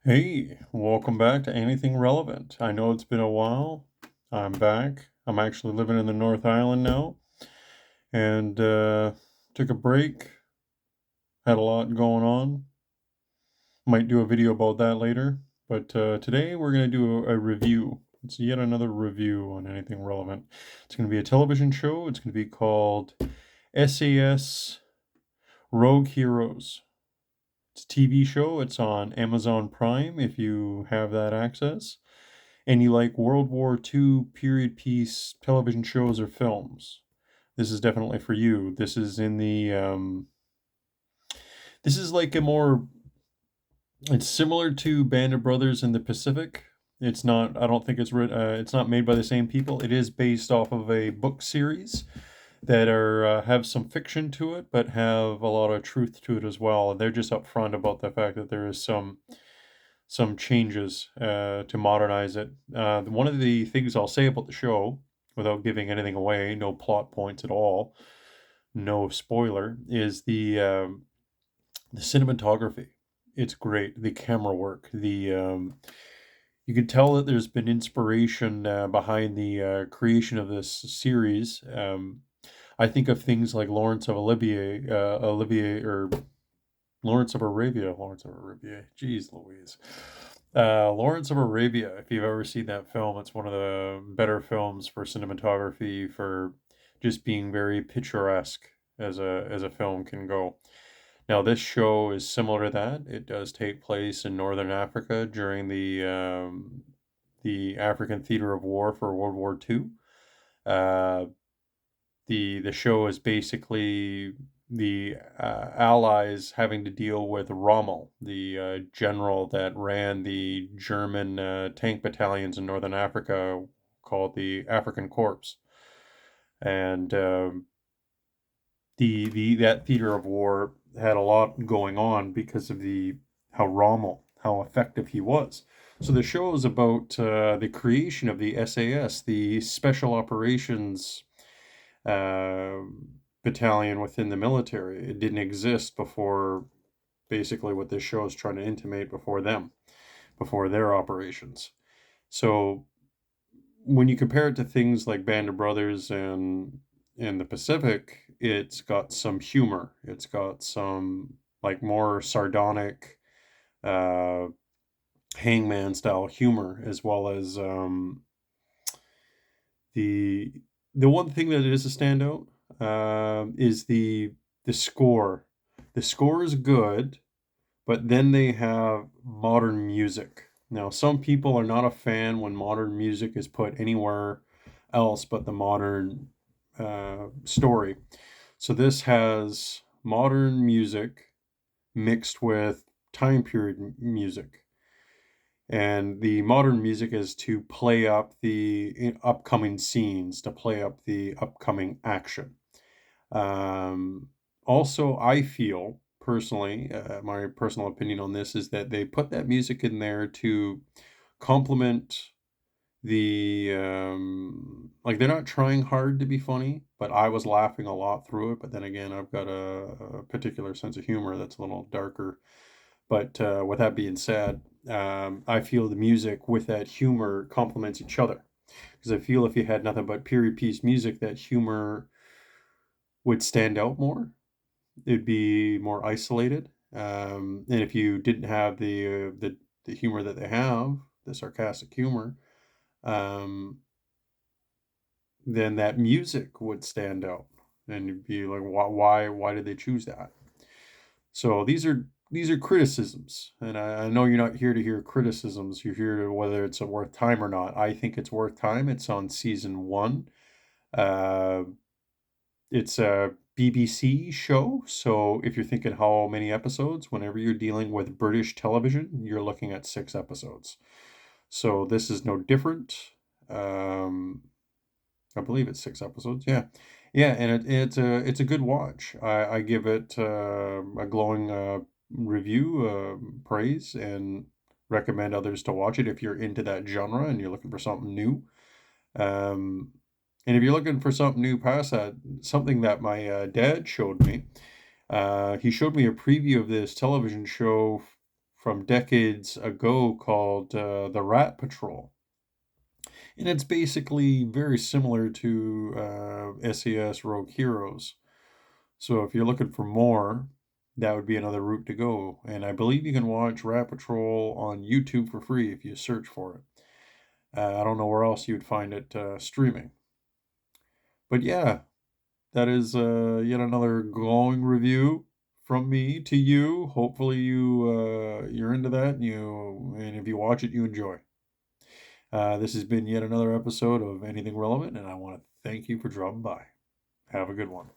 Hey, welcome back to Anything Relevant. I know it's been a while. I'm back. I'm actually living in the North Island now and took a break. Had a lot going on. Might do a video about that later. But today we're going to do a review. It's yet another review on Anything Relevant. It's going to be a television show. It's going to be called SAS Rogue Heroes. It's a TV show. It's on Amazon Prime if you have that access. And you like World War II period piece television shows or films, this is definitely for you. This is in the this is like a more it's similar to Band of Brothers in the Pacific. It's not. I don't think it's not made by the same people. It is based off of a book series that are have some fiction to it, but have a lot of truth to it as well. And they're just upfront about the fact that there is some changes to modernize it. One of the things I'll say about the show, without giving anything away, no plot points at all, no spoiler, is the cinematography. It's great. The camera work. You can tell that there's been inspiration behind the creation of this series. I think of things like Lawrence of Arabia. Jeez Louise. Lawrence of Arabia, if you've ever seen that film, it's one of the better films for cinematography, for just being very picturesque as a film can go. Now, this show is similar to that. It does take place in northern Africa during the African theater of war for World War II. Uh, the show is basically the Allies having to deal with Rommel, the general that ran the German tank battalions in northern Africa, called the African Corps, and the that theater of war had a lot going on because of the how Rommel, how effective he was. So the show is about the creation of the SAS, the Special Operations uh, battalion within the military. It didn't exist before, basically what this show is trying to intimate, before their operations. So when you compare it to things like Band of Brothers and the Pacific, it's got some humor. It's got some like more sardonic, uh, hangman style humor, as well as the the one thing that is a standout is the score. The score is good, but then they have modern music. Now, some people are not a fan when modern music is put anywhere else but the modern story. So this has modern music mixed with time period music. And the modern music is to play up the upcoming scenes, to play up the upcoming action. Um, Also, I feel personally, my personal opinion on this is that they put that music in there to complement like they're not trying hard to be funny, but I was laughing a lot through it. But then again, I've got a particular sense of humor that's a little darker. But with that being said, I feel the music with that humor complements each other. Because I feel if you had nothing but period piece music, that humor would stand out more. It'd be more isolated. And if you didn't have the humor that they have, the sarcastic humor, um, then that music would stand out, and you'd be like, why did they choose that? So these are criticisms, and I know you're not here to hear criticisms. You're here to whether it's worth time or not. I think it's worth time. It's on season one. Uh, it's a BBC show, so if you're thinking how many episodes, whenever you're dealing with British television, you're looking at 6 episodes. So this is no different. Um, I believe it's 6 episodes. Yeah, yeah, and it's a good watch. I give it a glowing review, praise, and recommend others to watch it if you're into that genre and you're looking for something new. Um, and if you're looking for something new past that, something that my dad showed me, he showed me a preview of this television show from decades ago called The Rat Patrol. And it's basically very similar to SAS Rogue Heroes. So if you're looking for more, that would be another route to go. And I believe you can watch Rat Patrol on YouTube for free if you search for it. I don't know where else you'd find it streaming. But yeah, that is yet another glowing review from me to you. Hopefully you're into that and if you watch it, you enjoy. This has been yet another episode of Anything Relevant, and I want to thank you for dropping by. Have a good one.